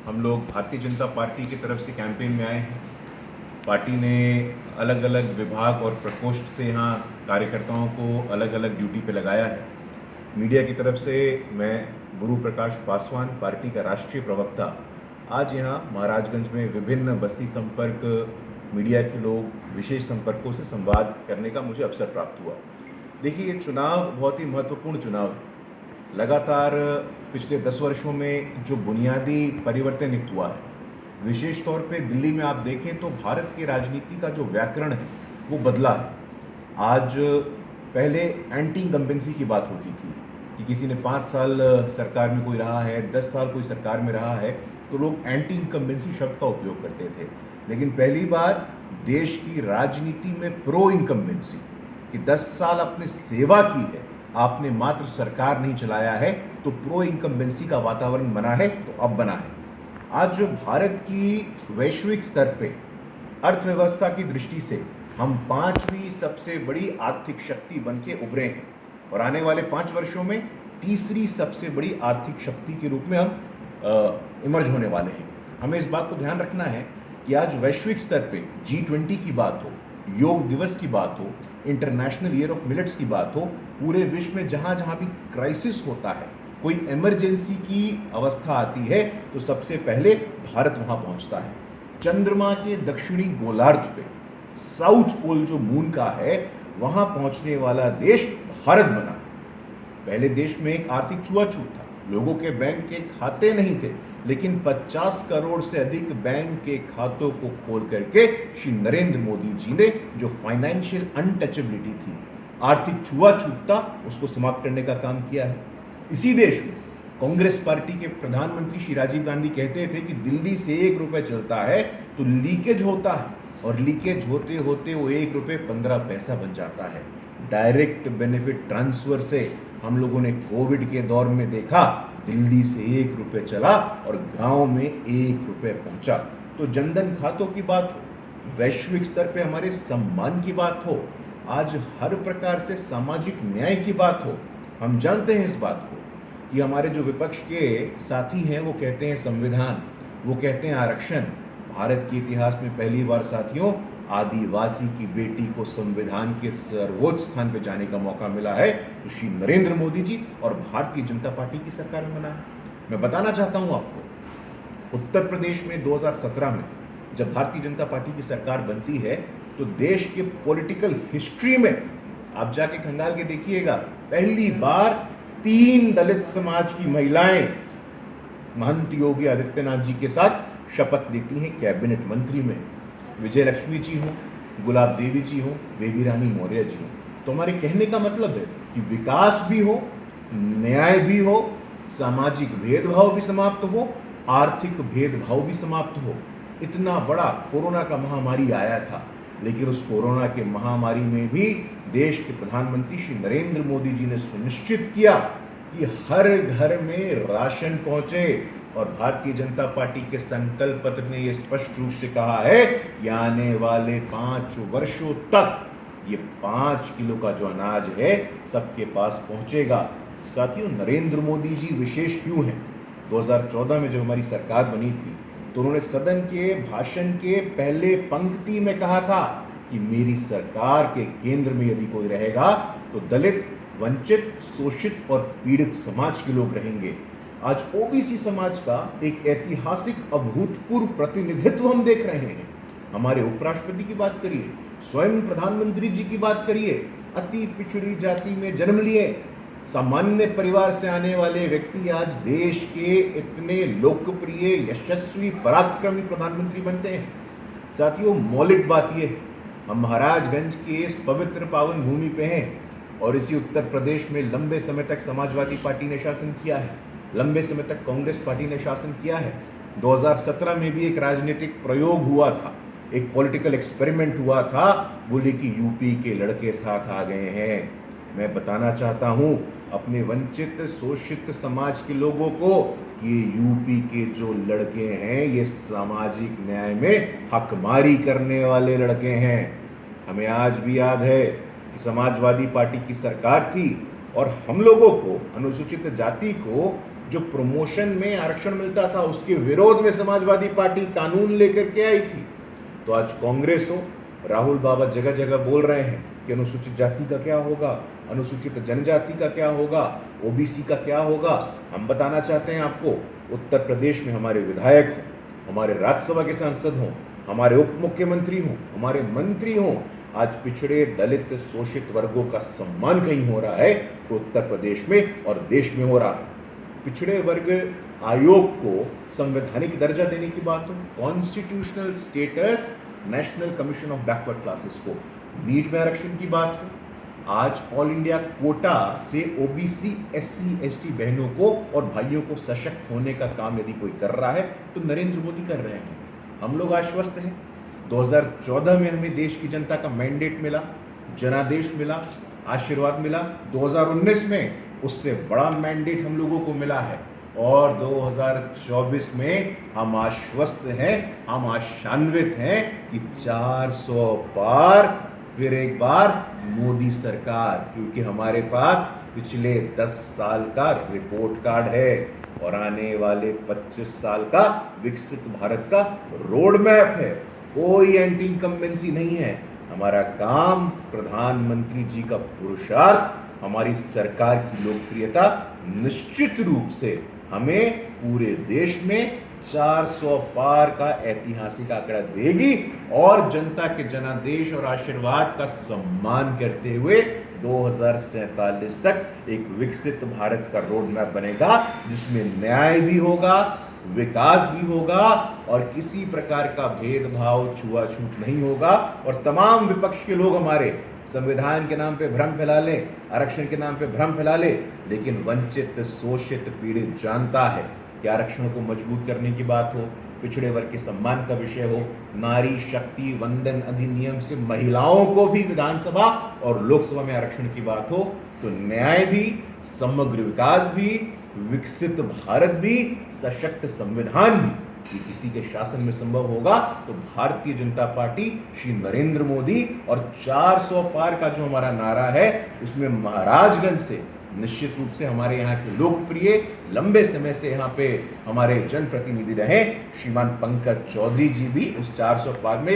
हम लोग भारतीय जनता पार्टी की तरफ से कैंपेन में आए हैं। पार्टी ने अलग अलग विभाग और प्रकोष्ठ से यहाँ कार्यकर्ताओं को अलग अलग ड्यूटी पे लगाया है। मीडिया की तरफ से मैं गुरु प्रकाश पासवान, पार्टी का राष्ट्रीय प्रवक्ता, आज यहाँ महाराजगंज में विभिन्न बस्ती संपर्क मीडिया के लोग विशेष संपर्कों से संवाद करने का मुझे अवसर प्राप्त हुआ। देखिए, ये चुनाव बहुत ही महत्वपूर्ण चुनाव है। लगातार पिछले 10 वर्षों में जो बुनियादी परिवर्तन हुआ है, विशेष तौर पे दिल्ली में आप देखें तो भारत की राजनीति का जो व्याकरण है वो बदला है। आज पहले एंटी इनकम्बेंसी की बात होती थी कि किसी ने 5 साल सरकार में कोई रहा है, 10 साल कोई सरकार में रहा है, तो लोग एंटी इनकम्बेंसी शब्द का उपयोग करते थे। लेकिन पहली बार देश की राजनीति में प्रो इनकम्बेंसी कि 10 साल आपने सेवा की है, आपने मात्र सरकार नहीं चलाया है, तो प्रो इनकम्बेंसी का वातावरण बना है, तो अब बना है। आज जो भारत की वैश्विक स्तर पे अर्थव्यवस्था की दृष्टि से हम 5वीं सबसे बड़ी आर्थिक शक्ति बन के उभरे हैं और आने वाले 5 वर्षों में तीसरी सबसे बड़ी आर्थिक शक्ति के रूप में हम इमर्ज होने वाले हैं। हमें इस बात को ध्यान रखना है कि आज वैश्विक स्तर पे G20 की बात हो, योग दिवस की बात हो, इंटरनेशनल ईयर ऑफ मिलेट्स की बात हो, पूरे विश्व में जहाँ जहाँ भी क्राइसिस होता है, कोई इमरजेंसी की अवस्था आती है, तो सबसे पहले भारत वहाँ पहुँचता है। चंद्रमा के दक्षिणी गोलार्ध पे साउथ पोल जो मून का है, वहाँ पहुँचने वाला देश भारत बना। पहले देश में एक आर्थिक छुआछूत था, लोगों के बैंक के खाते नहीं थे, लेकिन 50 करोड़ से अधिक बैंक के खातों को खोल करके श्री नरेंद्र मोदी जी ने जो फाइनेंशियल अनटचेबिलिटी थी, आर्थिक छुआछूत था, उसको समाप्त करने का काम किया है। इसी देश में कांग्रेस पार्टी के प्रधानमंत्री श्री राजीव गांधी कहते थे कि दिल्ली से 1 रुपए चलता है तो लीकेज होता है, और लीकेज होते होते वो 1 रुपए 15 पैसा बन जाता है। डायरेक्ट बेनिफिट ट्रांसफर से हम लोगों ने कोविड के दौर में देखा, दिल्ली से 1 रुपए चला और गांव में 1 रुपए पहुंचा। तो जनधन खातों की बात हो, वैश्विक स्तर पे हमारे सम्मान की बात हो, आज हर प्रकार से सामाजिक न्याय की बात हो, हम जानते हैं इस बात को कि हमारे जो विपक्ष के साथी हैं वो कहते हैं संविधान, वो कहते हैं आरक्षण। भारत के इतिहास में पहली बार साथियों, आदिवासी की बेटी को संविधान के सर्वोच्च स्थान पर जाने का मौका मिला है, तो श्री नरेंद्र मोदी जी और भारतीय जनता पार्टी की सरकार में बना है। मैं बताना चाहता हूं आपको, उत्तर प्रदेश में 2017 में जब भारतीय जनता पार्टी की सरकार बनती है, तो देश के पॉलिटिकल हिस्ट्री में आप जाके खंगाल के देखिएगा, पहली बार 3 दलित समाज की महिलाएं महंत योगी आदित्यनाथ जी के साथ शपथ लेती हैं कैबिनेट मंत्री में। विजय लक्ष्मी जी हो, गुलाब देवी जी हो, बेबी रानी मौर्य जी हो। तो हमारे कहने का मतलब है कि विकास भी हो, न्याय भी हो, सामाजिक भेदभाव भी समाप्त हो, आर्थिक भेदभाव भी समाप्त हो। इतना बड़ा कोरोना का महामारी आया था, लेकिन उस कोरोना के महामारी में भी देश के प्रधानमंत्री श्री नरेंद्र मोदी जी ने सुनिश्चित किया कि हर घर में राशन पहुंचे, और भारतीय जनता पार्टी के संकल्प पत्र ने यह स्पष्ट रूप से कहा है कि आने वाले 5 वर्षों तक ये 5 किलो का जो अनाज है सबके पास पहुंचेगा। साथियों, नरेंद्र मोदी जी विशेष क्यों हैं? 2014 में जब हमारी सरकार बनी थी, तो उन्होंने सदन के भाषण के पहले पंक्ति में कहा था कि मेरी सरकार के केंद्र में यदि कोई रहेगा तो दलित, वंचित, शोषित और पीड़ित समाज के लोग रहेंगे। आज ओबीसी समाज का एक ऐतिहासिक अभूतपूर्व प्रतिनिधित्व हम देख रहे हैं। हमारे उपराष्ट्रपति की बात करिए, स्वयं प्रधानमंत्री जी की बात करिए, अति पिछड़ी जाति में जन्म लिए सामान्य परिवार से आने वाले व्यक्ति आज देश के इतने लोकप्रिय, यशस्वी, पराक्रमी प्रधानमंत्री बनते हैं। साथियों, मौलिक बात यह है, हम महाराजगंज के इस पवित्र पावन भूमि पे हैं और इसी उत्तर प्रदेश में लंबे समय तक समाजवादी पार्टी ने शासन किया है, लंबे समय तक कांग्रेस पार्टी ने शासन किया है। 2017 में भी एक राजनीतिक प्रयोग हुआ था, एक पॉलिटिकल एक्सपेरिमेंट हुआ था, बोले कि यूपी के लड़के साथ आ गए हैं। मैं बताना चाहता हूं अपने वंचित, शोषित समाज के लोगों को कि यूपी के जो लड़के हैं ये सामाजिक न्याय में हकमारी करने वाले लड़के हैं। हमें आज भी याद है कि समाजवादी पार्टी की सरकार थी और हम लोगों को, अनुसूचित जाति को जो प्रमोशन में आरक्षण मिलता था उसके विरोध में समाजवादी पार्टी कानून लेकर के आई थी। तो आज कांग्रेस हो, राहुल बाबा जगह जगह बोल रहे हैं कि अनुसूचित जाति का क्या होगा, अनुसूचित जनजाति का क्या होगा, ओबीसी का क्या होगा। हम बताना चाहते हैं आपको, उत्तर प्रदेश में हमारे विधायक हों, हमारे राज्यसभा के सांसद हों, हमारे उप मुख्यमंत्री हों, हमारे मंत्री हों, आज पिछड़े दलित शोषित वर्गों का सम्मान कहीं हो रहा है तो उत्तर प्रदेश में और देश में हो रहा है। पिछड़े वर्ग आयोग को संवैधानिक दर्जा देने की बात हो, constitutional status national commission of backward classes को, नीट में आरक्षण की बात हो, आज ऑल इंडिया कोटा से ओबीसी एससी एसटी बहनों को और भाइयों को सशक्त होने का काम यदि कोई कर रहा है तो नरेंद्र मोदी कर रहे हैं। हम लोग आश्वस्त हैं। 2014 में हमें देश की जनता का मैंडेट मिला, जनादेश मिला, आशीर्वाद मिला। 2019 में उससे बड़ा मैंडेट हम लोगों को मिला है और 2024 में हम आश्वस्त हैं, हम आशान्वित हैं कि 400 पार फिर एक बार मोदी सरकार, क्योंकि हमारे पास पिछले 10 साल का रिपोर्ट कार्ड है और आने वाले 25 साल का विकसित भारत का रोड मैप है। कोई एंटी इनकम्बेंसी नहीं है। हमारा काम, प्रधानमंत्री जी का पुरुषार्थ, हमारी सरकार की लोकप्रियता निश्चित रूप से हमें पूरे देश में 400 पार का ऐतिहासिक आंकड़ा देगी और जनता के जनादेश और आशीर्वाद का सम्मान करते हुए 2047 तक एक विकसित भारत का रोड मैप बनेगा जिसमें न्याय भी होगा, विकास भी होगा और किसी प्रकार का भेदभाव, छुआछूत नहीं होगा। और तमाम विपक्ष के लोग हमारे संविधान के नाम पे भ्रम फैला ले, आरक्षण के नाम पे भ्रम फैला ले, लेकिन वंचित, शोषित, पीड़ित जानता है कि आरक्षण को मजबूत करने की बात हो, पिछड़े वर्ग के सम्मान का विषय हो, नारी शक्ति वंदन अधिनियम से महिलाओं को भी विधानसभा और लोकसभा में आरक्षण की बात हो, तो न्याय भी, समग्र विकास भी, विकसित भारत भी, सशक्त संविधान भी, ये किसी के शासन में संभव होगा तो भारतीय जनता पार्टी, श्री नरेंद्र मोदी और 400 पार का जो हमारा नारा है उसमें महाराजगंज से निश्चित रूप से हमारे यहाँ के लोकप्रिय, लंबे समय से यहाँ पे हमारे जनप्रतिनिधि रहे श्रीमान पंकज चौधरी जी भी उस 400 पार में